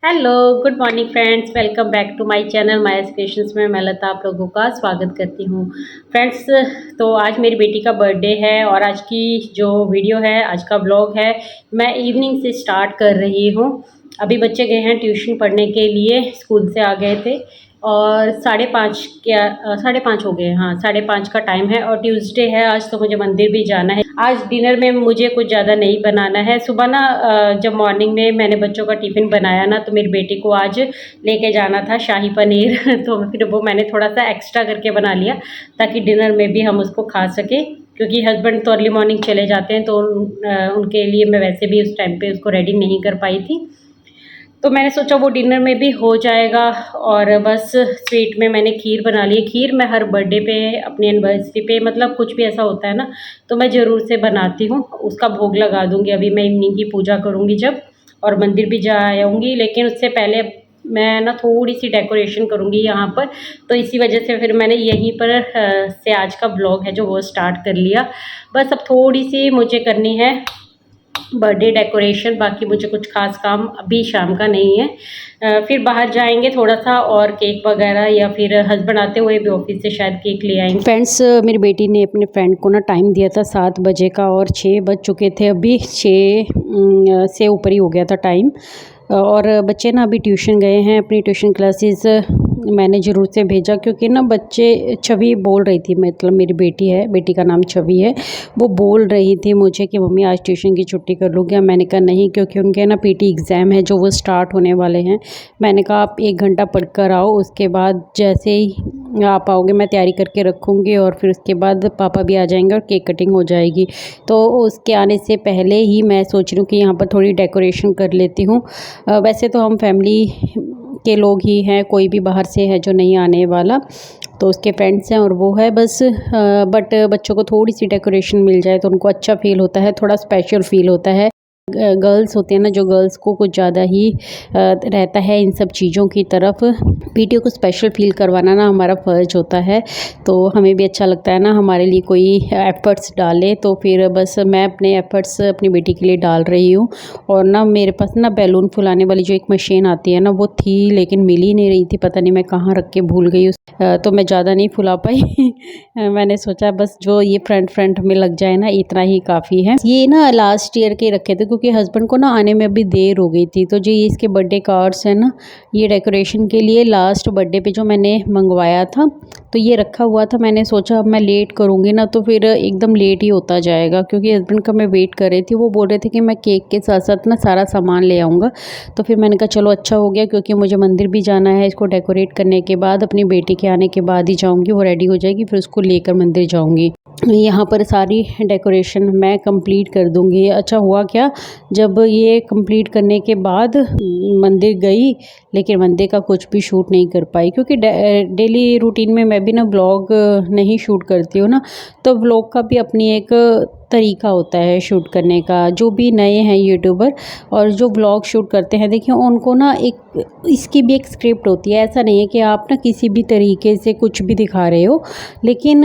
Hello, good morning friends. Welcome back to my channel my creations में मैं लता आप लोगों का स्वागत करती हूँ। फ्रेंड्स, तो आज मेरी बेटी का बर्थडे है और आज की जो वीडियो है, आज का व्लॉग है, मैं इवनिंग से स्टार्ट कर रही हूँ। अभी बच्चे गए हैं ट्यूशन पढ़ने के लिए, स्कूल से आ गए थे और 5:30 हो गए। हाँ, 5:30 का टाइम है और ट्यूसडे है आज, तो मुझे मंदिर भी जाना है। आज डिनर में मुझे कुछ ज़्यादा नहीं बनाना है। सुबह ना जब मॉर्निंग में मैंने बच्चों का टिफ़िन बनाया ना, तो मेरी बेटी को आज लेके जाना था शाही पनीर तो फिर वो मैंने थोड़ा सा एक्स्ट्रा करके बना लिया ताकि डिनर में भी हम उसको खा सकें, क्योंकि हस्बैंड तो अर्ली मॉर्निंग चले जाते हैं, तो उनके लिए मैं वैसे भी उस टाइम पे उसको रेडी नहीं कर पाई थी। तो मैंने सोचा वो डिनर में भी हो जाएगा। और बस स्वीट में मैंने खीर बना ली। खीर मैं हर बर्थडे पे, अपनी एनिवर्सरी पे, मतलब कुछ भी ऐसा होता है ना, तो मैं ज़रूर से बनाती हूँ। उसका भोग लगा दूँगी अभी मैं इवनिंग की पूजा करूँगी जब, और मंदिर भी जा आऊँगी। लेकिन उससे पहले मैं ना थोड़ी सी डेकोरेशन करूँगी यहाँ पर, तो इसी वजह से फिर मैंने यहीं पर से आज का ब्लॉग है जो वो स्टार्ट कर लिया। बस अब थोड़ी सी मुझे करनी है बर्थडे डेकोरेशन, बाकी मुझे कुछ खास काम अभी शाम का नहीं है। फिर बाहर जाएंगे थोड़ा सा, और केक वगैरह, या फिर हस्बैंड आते हुए भी ऑफिस से शायद केक ले आएंगे। फ्रेंड्स, मेरी बेटी ने अपने फ्रेंड को ना टाइम दिया था 7 बजे का, और 6 बज चुके थे। अभी 6 से ऊपर ही हो गया था टाइम। और बच्चे ना अभी ट्यूशन गए हैं, अपनी ट्यूशन क्लासेस मैंने ज़रूर से भेजा, क्योंकि ना बच्चे, छवि बोल रही थी, मतलब मेरी बेटी है, बेटी का नाम छवि है, वो बोल रही थी मुझे कि मम्मी आज ट्यूशन की छुट्टी कर लूँगी। मैंने कहा नहीं, क्योंकि उनके ना पीटी एग्ज़ाम है जो वो स्टार्ट होने वाले हैं। मैंने कहा आप 1 घंटा पढ़ कर आओ, उसके बाद जैसे ही आप आओगे मैं तैयारी करके रखूँगी, और फिर उसके बाद पापा भी आ जाएंगे और केक कटिंग हो जाएगी। तो उसके आने से पहले ही मैं सोच रही हूँ कि यहाँ पर थोड़ी डेकोरेशन कर लेती हूँ। वैसे तो हम फैमिली के लोग ही हैं, कोई भी बाहर से है जो नहीं आने वाला, तो उसके फ्रेंड्स हैं और वो है बस। बट बच्चों को थोड़ी सी डेकोरेशन मिल जाए तो उनको अच्छा फील होता है, थोड़ा स्पेशल फील होता है। गर्ल्स होते हैं ना, जो गर्ल्स को कुछ ज़्यादा ही रहता है इन सब चीज़ों की तरफ। पीटीओ को स्पेशल फील करवाना ना हमारा फ़र्ज होता है, तो हमें भी अच्छा लगता है ना हमारे लिए कोई एफ़र्ट्स डाले। तो फिर बस मैं अपने एफ़र्ट्स अपनी बेटी के लिए डाल रही हूँ। और ना मेरे पास ना बैलून फुलाने वाली जो एक मशीन आती है ना, वो थी लेकिन मिल ही नहीं रही थी, पता नहीं मैं कहाँ रख के भूल गई तो मैं ज़्यादा नहीं फुला पाई मैंने सोचा बस जो ये फ्रंट में लग जाए ना, इतना ही काफ़ी है। ये ना लास्ट ईयर के रखे थे, क्योंकि हस्बैंड को ना आने में अभी देर हो गई थी। तो जो ये इसके बर्थडे कार्ड्स हैं ना, ये डेकोरेशन के लिए लास्ट बर्थडे पे जो मैंने मंगवाया था, तो ये रखा हुआ था। मैंने सोचा अब मैं लेट करूँगी ना तो फिर एकदम लेट ही होता जाएगा, क्योंकि हस्बैंड का मैं वेट कर रही थी। वो बोल रहे थे कि मैं केक के साथ साथ ना सारा सामान ले आऊँगा। तो फिर मैंने कहा चलो अच्छा हो गया, क्योंकि मुझे मंदिर भी जाना है। इसको डेकोरेट करने के बाद अपनी बेटी के आने के बाद ही जाऊँगी, वो रेडी हो जाएगी, फिर उसको लेकर मंदिर जाऊँगी। यहाँ पर सारी डेकोरेशन मैं कंप्लीट कर दूँगी। अच्छा हुआ क्या, जब ये कंप्लीट करने के बाद मंदिर गई, लेकिन मंदिर का कुछ भी शूट नहीं कर पाई, क्योंकि डेली रूटीन में मैं भी ना ब्लॉग नहीं शूट करती हूँ ना, तो ब्लॉग का भी अपनी एक तरीका होता है शूट करने का। जो भी नए हैं यूट्यूबर और जो ब्लॉग शूट करते हैं, देखिए उनको ना एक इसकी भी एक स्क्रिप्ट होती है। ऐसा नहीं है कि आप ना किसी भी तरीके से कुछ भी दिखा रहे हो, लेकिन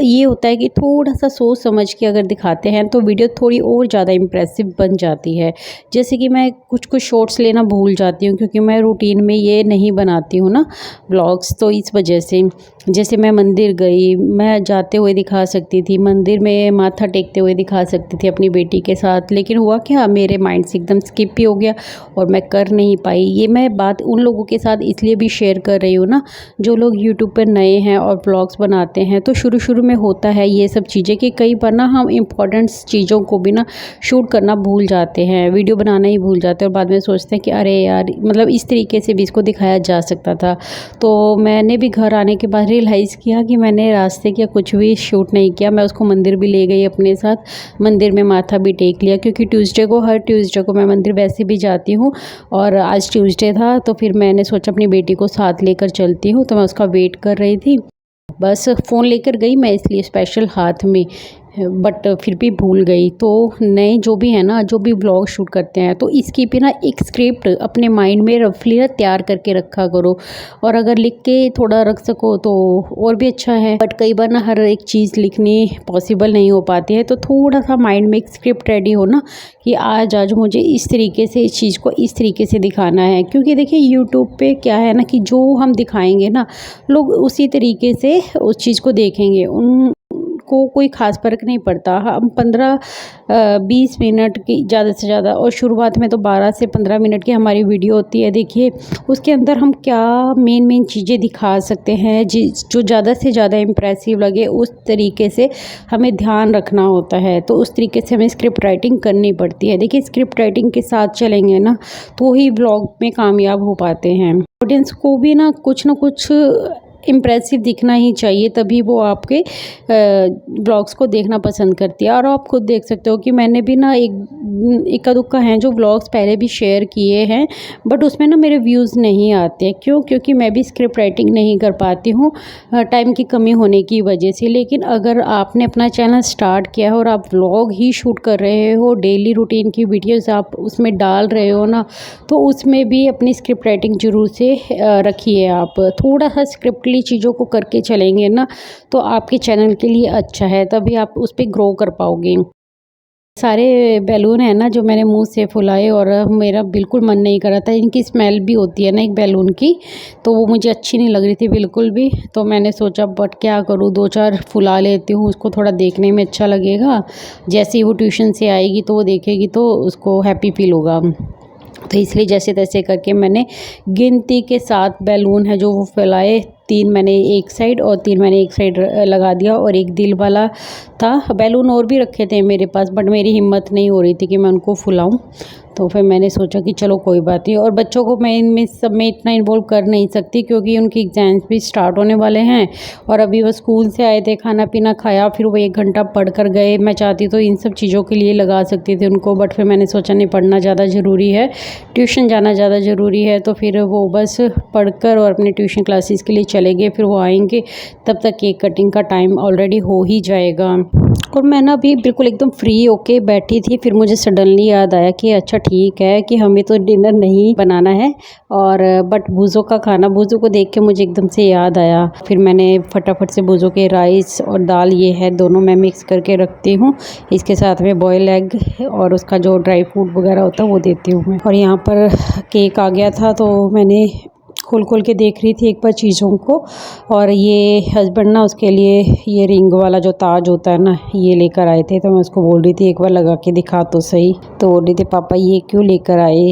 ये होता है कि थोड़ा सा सोच समझ के अगर दिखाते हैं तो वीडियो थोड़ी और ज़्यादा इम्प्रेसिव बन जाती है। जैसे कि मैं कुछ शॉर्ट्स लेना भूल जाती हूँ, क्योंकि मैं रूटीन में ये नहीं बनाती हूँ ना ब्लॉग्स, तो इस वजह से। जैसे मैं मंदिर गई, मैं जाते हुए दिखा सकती थी, मंदिर में माथा टेकते हुए दिखा सकती थी अपनी बेटी के साथ, लेकिन हुआ क्या, मेरे माइंड से एकदम स्किप ही हो गया और मैं कर नहीं पाई। ये मैं बात उन लोगों के साथ इसलिए भी शेयर कर रही हूँ ना, जो लोग यूट्यूब पर नए हैं और ब्लॉग्स बनाते हैं। तो शुरू में होता है ये सब चीज़ें कि कई बार ना हम इम्पोर्टेंट चीज़ों को भी ना शूट करना भूल जाते हैं, वीडियो बनाना ही भूल जाते हैं, और बाद में सोचते हैं कि अरे यार, मतलब इस तरीके से भी इसको दिखाया जा सकता था। तो मैंने भी घर आने के बाद रियलाइज़ किया कि मैंने रास्ते का कुछ भी शूट नहीं किया। मैं उसको मंदिर भी ले गई अपने साथ, मंदिर में माथा भी टेक लिया, क्योंकि हर ट्यूसडे को मैं मंदिर वैसे भी जाती हूँ, और आज ट्यूसडे था तो फिर मैंने सोचा अपनी बेटी को साथ लेकर चलती हूँ। तो मैं उसका वेट कर रही थी, बस फ़ोन लेकर गई मैं, इसलिए स्पेशल हाथ में, बट फिर भी भूल गई। तो नए जो भी है ना, जो भी व्लॉग शूट करते हैं, तो इसकी भी ना एक स्क्रिप्ट अपने माइंड में रफली ना तैयार करके रखा करो। और अगर लिख के थोड़ा रख सको तो और भी अच्छा है। बट कई बार ना हर एक चीज़ लिखनी पॉसिबल नहीं हो पाती है, तो थोड़ा सा माइंड में एक स्क्रिप्ट रेडी हो ना कि आज मुझे इस तरीके से इस चीज़ को इस तरीके से दिखाना है। क्योंकि देखिए यूट्यूब पे क्या है ना कि जो हम दिखाएंगे ना, लोग उसी तरीके से उस चीज़ को देखेंगे। को कोई ख़ास फ़र्क नहीं पड़ता। हम 15-20 मिनट की ज़्यादा से ज़्यादा, और शुरुआत में तो 12 से 15 मिनट की हमारी वीडियो होती है। देखिए उसके अंदर हम क्या मेन चीज़ें दिखा सकते हैं जो ज़्यादा से ज़्यादा इम्प्रेसिव लगे, उस तरीके से हमें ध्यान रखना होता है। तो उस तरीके से हमें स्क्रिप्ट राइटिंग करनी पड़ती है। देखिए स्क्रिप्ट राइटिंग के साथ चलेंगे ना तो ही ब्लॉग में कामयाब हो पाते हैं। ऑडियंस को भी ना कुछ इम्प्रेसिव दिखना ही चाहिए, तभी वो आपके ब्लॉग्स को देखना पसंद करती है। और आप खुद देख सकते हो कि मैंने भी ना इक्का दुक्का हैं जो ब्लॉग्स पहले भी शेयर किए हैं, बट उसमें ना मेरे व्यूज़ नहीं आते। क्यों? क्योंकि मैं भी स्क्रिप्ट राइटिंग नहीं कर पाती हूँ टाइम की कमी होने की वजह से। लेकिन अगर आपने अपना चैनल स्टार्ट किया है और आप व्लॉग ही शूट कर रहे हो, डेली रूटीन की वीडियोज़ आप उसमें डाल रहे हो ना, तो उसमें भी अपनी स्क्रिप्ट राइटिंग ज़रूर से रखिए। आप थोड़ा सा स्क्रिप्टली चीज़ों को करके चलेंगे ना तो आपके चैनल के लिए अच्छा है, तभी आप उस पर ग्रो कर पाओगे। सारे बैलून है ना जो मैंने मुंह से फुलाए, और मेरा बिल्कुल मन नहीं कर रहा था। इनकी स्मेल भी होती है ना एक बैलून की, तो वो मुझे अच्छी नहीं लग रही थी बिल्कुल भी। तो मैंने सोचा बट क्या करूँ, 2-4 फुला लेती हूँ, उसको थोड़ा देखने में अच्छा लगेगा। जैसे ही वो ट्यूशन से आएगी तो वो देखेगी तो उसको हैप्पी फील होगा। तो इसलिए जैसे तैसे करके मैंने गिनती के 7 बैलून है जो वो फैलाए। 3 मैंने एक साइड और 3 मैंने एक साइड लगा दिया, और एक दिल वाला था। बैलून और भी रखे थे मेरे पास, बट मेरी हिम्मत नहीं हो रही थी कि मैं उनको फुलाऊं। तो फिर मैंने सोचा कि चलो कोई बात नहीं। और बच्चों को मैं इनमें सब में इतना इन्वॉल्व कर नहीं सकती क्योंकि उनकी एग्ज़ाम्स भी स्टार्ट होने वाले हैं। और अभी वो स्कूल से आए थे, खाना पीना खाया, फिर वो 1 घंटा पढ़ कर गए। मैं चाहती तो इन सब चीज़ों के लिए लगा सकती थी उनको, बट फिर मैंने सोचा नहीं, पढ़ना ज़्यादा ज़रूरी है, ट्यूशन जाना ज़्यादा ज़रूरी है। तो फिर वो बस पढ़कर और अपने ट्यूशन क्लासेस के लिए चले गए। फिर वो आएंगे तब तक केक कटिंग का टाइम ऑलरेडी हो ही जाएगा। और मैं ना अभी बिल्कुल एकदम फ्री होके बैठी थी, फिर मुझे सडनली याद आया कि अच्छा ठीक है कि हमें तो डिनर नहीं बनाना है, और बट बूज़ो का खाना। बूज़ो को देख के मुझे एकदम से याद आया। फिर मैंने फटाफट से बूज़ो के राइस और दाल, ये है दोनों मैं मिक्स करके रखती हूँ। इसके साथ में बॉयल एग और उसका जो ड्राई फ्रूट वगैरह होता है वो देती हूँ मैं। और यहाँ पर केक आ गया था तो मैंने खोल के देख रही थी एक बार चीज़ों को। और ये हस्बैंड ना उसके लिए ये रिंग वाला जो ताज होता है ना, ये लेकर आए थे। तो मैं उसको बोल रही थी एक बार लगा के दिखा तो सही। तो बोल रही थी पापा ये क्यों लेकर आए।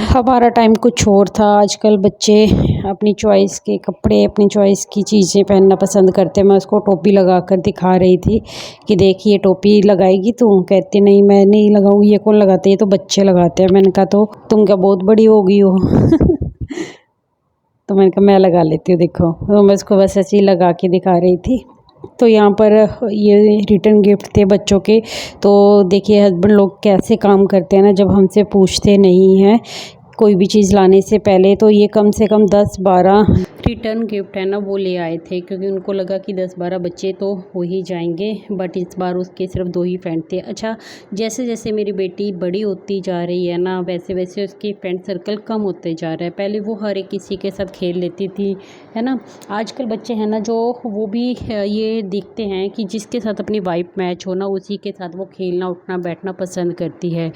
हमारा टाइम कुछ और था। आजकल बच्चे अपनी चॉइस के कपड़े, अपनी चॉइस की चीज़ें पहनना पसंद करते हैं। मैं उसको टोपी लगा कर दिखा रही थी कि देखिए टोपी लगाएगी तू। कहती नहीं मैं नहीं लगाऊंगी, ये कौन लगाते, ये तो बच्चे लगाते हैं। मैंने कहा तो तुम क्या बहुत बड़ी हो गई हो। तो मैंने कहा मैं लगा लेती हूँ, देखो। तो मैं उसको बस ऐसे ही लगा के दिखा रही थी। तो यहाँ पर ये रिटर्न गिफ्ट थे बच्चों के। तो देखिए हस्बैंड लोग कैसे काम करते हैं ना, जब हमसे पूछते नहीं हैं कोई भी चीज़ लाने से पहले, तो ये कम से कम 10-12 रिटर्न गिफ्ट है ना वो ले आए थे, क्योंकि उनको लगा कि 10-12 बच्चे तो हो ही जाएंगे। बट इस बार उसके सिर्फ 2 ही फ्रेंड थे। अच्छा, जैसे जैसे मेरी बेटी बड़ी होती जा रही है ना, वैसे वैसे उसकी फ्रेंड सर्कल कम होते जा रहा है। पहले वो हर एक किसी के साथ खेल लेती थी, है ना। आजकल बच्चे हैं ना जो वो भी ये देखते हैं कि जिसके साथ अपनी वाइब मैच हो ना, उसी के साथ वो खेलना उठना बैठना पसंद करती है।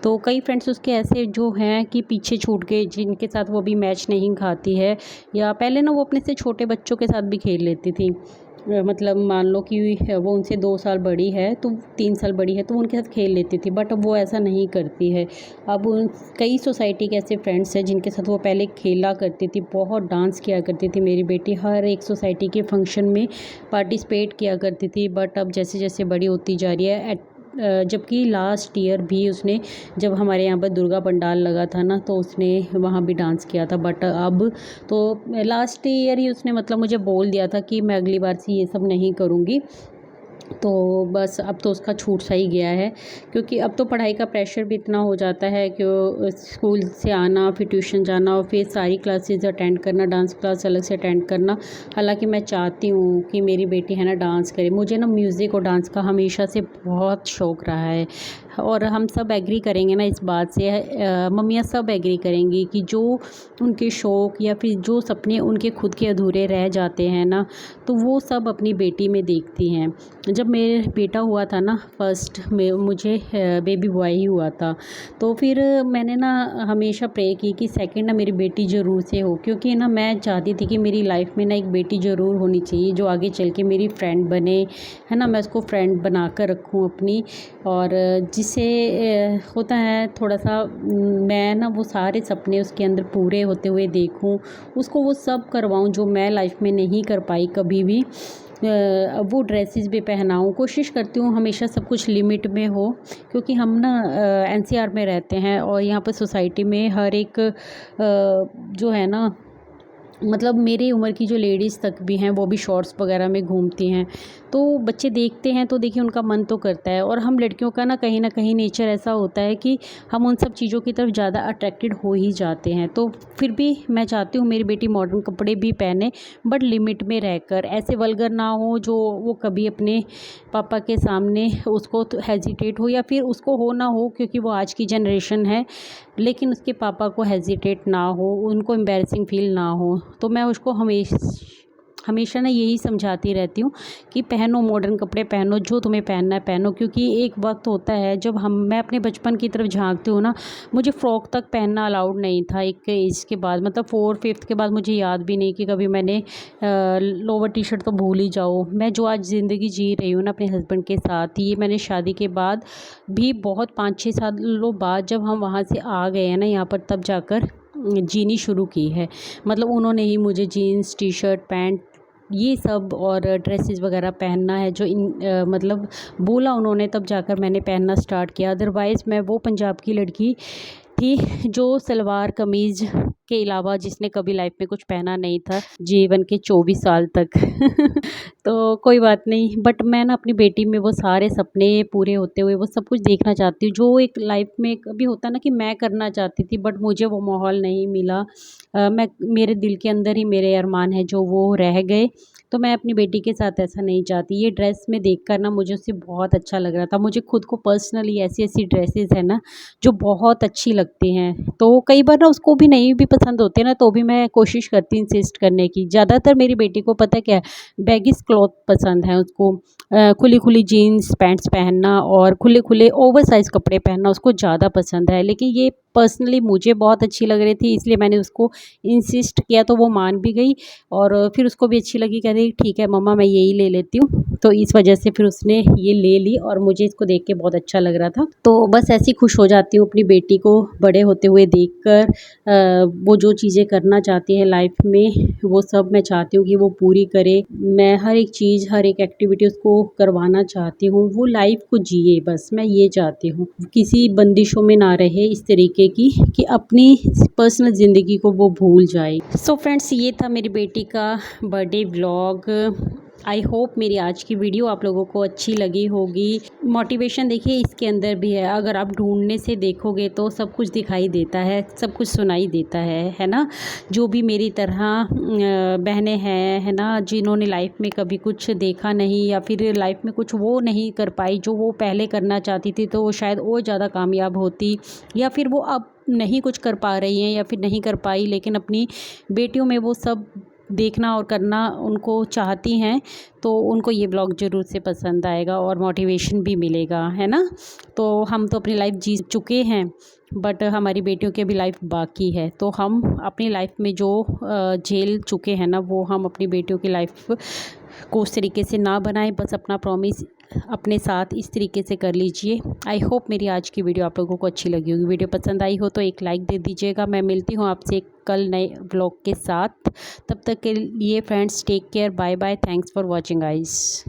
तो कई फ्रेंड्स उसके ऐसे जो हैं कि पीछे छूट गए, जिनके साथ वो भी मैच नहीं खाती है। या पहले ना वो अपने से छोटे बच्चों के साथ भी खेल लेती थी। मतलब मान लो कि वो उनसे 2 साल बड़ी है तो 3 साल बड़ी है तो उनके साथ खेल लेती थी, बट अब वो ऐसा नहीं करती है। अब कई सोसाइटी के ऐसे फ्रेंड्स हैं जिनके साथ वो पहले खेला करती थी, बहुत डांस किया करती थी मेरी बेटी, हर एक सोसाइटी के फंक्शन में पार्टिसिपेट किया करती थी। बट अब जैसे जैसे बड़ी होती जा रही है, जबकि लास्ट ईयर भी उसने, जब हमारे यहाँ पर दुर्गा पंडाल लगा था ना, तो उसने वहाँ भी डांस किया था। बट अब तो लास्ट ईयर ही उसने मतलब मुझे बोल दिया था कि मैं अगली बार से ये सब नहीं करूँगी। तो बस अब तो उसका छूट सा ही गया है, क्योंकि अब तो पढ़ाई का प्रेशर भी इतना हो जाता है कि स्कूल से आना, फिर ट्यूशन जाना और फिर सारी क्लासेस अटेंड करना, डांस क्लास अलग से अटेंड करना। हालांकि मैं चाहती हूँ कि मेरी बेटी है ना डांस करे। मुझे ना म्यूज़िक और डांस का हमेशा से बहुत शौक़ रहा है, और हम सब एग्री करेंगे ना इस बात से, मम्मियाँ सब एग्री करेंगी कि जो उनके शौक़ या फिर जो सपने उनके खुद के अधूरे रह जाते हैं ना, तो वो सब अपनी बेटी में देखती हैं। जब मेरा बेटा हुआ था ना फर्स्ट में, मुझे बेबी बॉय ही हुआ था, तो फिर मैंने ना हमेशा प्रे की कि सेकंड ना मेरी बेटी ज़रूर से हो, क्योंकि ना मैं चाहती थी कि मेरी लाइफ में ना एक बेटी ज़रूर होनी चाहिए जो आगे चल के मेरी फ्रेंड बने, है ना, मैं उसको फ्रेंड बना कर रखूँ अपनी। और जिससे होता है थोड़ा सा, मैं ना वो सारे सपने उसके अंदर पूरे होते हुए देखूँ, उसको वो सब करवाऊँ जो मैं लाइफ में नहीं कर पाई कभी भी। वो ड्रेसेस भी पहनाऊँ, कोशिश करती हूँ हमेशा सब कुछ लिमिट में हो, क्योंकि हम ना एनसीआर में रहते हैं और यहाँ पर सोसाइटी में हर एक जो है ना, मतलब मेरी उम्र की जो लेडीज़ तक भी हैं वो भी शॉर्ट्स वगैरह में घूमती हैं, तो बच्चे देखते हैं तो देखिए उनका मन तो करता है। और हम लड़कियों का ना कहीं नेचर ऐसा होता है कि हम उन सब चीज़ों की तरफ ज़्यादा अट्रैक्टेड हो ही जाते हैं। तो फिर भी मैं चाहती हूँ मेरी बेटी मॉडर्न कपड़े भी पहने, बट लिमिट में रहकर, ऐसे वल्गर ना हो जो वो कभी अपने पापा के सामने उसको तो हेजिटेट हो, या फिर उसको हो ना हो, क्योंकि वो आज की जनरेशन है, लेकिन उसके पापा को हेजिटेट ना हो, उनको एम्बैरेसिंग फ़ील ना हो। तो मैं उसको हमेशा ना यही समझाती रहती हूँ कि पहनो मॉडर्न कपड़े, पहनो जो तुम्हें पहनना है पहनो, क्योंकि एक वक्त होता है जब मैं अपने बचपन की तरफ झांकती हूँ ना, मुझे फ़्रॉक तक पहनना अलाउड नहीं था एक एज के बाद, मतलब 4-5 के बाद मुझे याद भी नहीं कि कभी मैंने लोअर टी शर्ट तो भूल ही जाओ। मैं जो आज ज़िंदगी जी रही हूँ ना अपने हस्बैंड के साथ, ये मैंने शादी के बाद भी बहुत 5-6 सालों बाद जब हम वहाँ से आ गए हैं ना यहाँ पर, तब जाकर जीनी शुरू की है। मतलब उन्होंने ही मुझे जीन्स, टी शर्ट, पैंट ये सब और ड्रेसेस वगैरह पहनना है जो मतलब बोला उन्होंने, तब जाकर मैंने पहनना स्टार्ट किया। अदरवाइज़ मैं वो पंजाब की लड़की थी जो सलवार कमीज़ के अलावा जिसने कभी लाइफ में कुछ पहना नहीं था जीवन के 24 साल तक। तो कोई बात नहीं, बट मैं ना अपनी बेटी में वो सारे सपने पूरे होते हुए वो सब कुछ देखना चाहती हूँ जो एक लाइफ में कभी होता ना कि मैं करना चाहती थी, बट मुझे वो माहौल नहीं मिला। मैं मेरे दिल के अंदर ही मेरे अरमान है जो वो रह गए, तो मैं अपनी बेटी के साथ ऐसा नहीं चाहती। ये ड्रेस में देखकर ना मुझे उससे बहुत अच्छा लग रहा था। मुझे खुद को पर्सनली ऐसी ड्रेसेस है ना जो बहुत अच्छी लगती हैं, तो कई बार ना उसको भी नहीं भी पसंद होते ना, तो भी मैं कोशिश करती हूँ इंसिस्ट करने की। ज़्यादातर मेरी बेटी को पता क्या है, बैगीज क्लॉथ पसंद है उसको, खुली खुली जीन्स पैंट्स पहनना और खुले खुले ओवर साइज़ कपड़े पहनना उसको ज़्यादा पसंद है। लेकिन ये पर्सनली मुझे बहुत अच्छी लग रही थी, इसलिए मैंने उसको इंसिस्ट किया, तो वो मान भी गई और फिर उसको भी अच्छी लगी, कह रही ठीक है मम्मा मैं यही ले लेती हूँ। तो इस वजह से फिर उसने ये ले ली और मुझे इसको देख के बहुत अच्छा लग रहा था। तो बस ऐसे ही खुश हो जाती हूँ अपनी बेटी को बड़े होते हुए देखकर। वो जो चीज़ें करना चाहती है लाइफ में वो सब मैं चाहती हूँ कि वो पूरी करे। मैं हर एक चीज़, हर एक एक्टिविटी उसको करवाना चाहती हूँ, वो लाइफ को जिए, बस मैं ये चाहती हूँ। किसी बंदिशों में ना रहे इस तरीके की कि अपनी पर्सनल ज़िंदगी को वो भूल जाए। सो फ्रेंड्स, ये था मेरी बेटी का बर्थडे व्लॉग। आई होप मेरी आज की वीडियो आप लोगों को अच्छी लगी होगी। मोटिवेशन देखिए इसके अंदर भी है, अगर आप ढूंढने से देखोगे तो सब कुछ दिखाई देता है, सब कुछ सुनाई देता है ना। जो भी मेरी तरह बहनें हैं, है ना, जिन्होंने लाइफ में कभी कुछ देखा नहीं या फिर लाइफ में कुछ वो नहीं कर पाई जो वो पहले करना चाहती थी, तो वो शायद और ज़्यादा कामयाब होती, या फिर वो अब नहीं कुछ कर पा रही हैं या फिर नहीं कर पाई, लेकिन अपनी बेटियों में वो सब देखना और करना उनको चाहती हैं, तो उनको ये ब्लॉग ज़रूर से पसंद आएगा और मोटिवेशन भी मिलेगा, है ना। तो हम तो अपनी लाइफ जी चुके हैं, बट हमारी बेटियों की भी लाइफ बाकी है, तो हम अपनी लाइफ में जो झेल चुके हैं ना, वो हम अपनी बेटियों की लाइफ को उस तरीके से ना बनाएं। बस अपना प्रॉमिस अपने साथ इस तरीके से कर लीजिए। आई होप मेरी आज की वीडियो आप लोगों को अच्छी लगी होगी। वीडियो पसंद आई हो तो एक लाइक दे दीजिएगा। मैं मिलती हूँ आपसे कल नए व्लॉग के साथ। तब तक के लिए friends take care, bye bye, thanks for watching guys.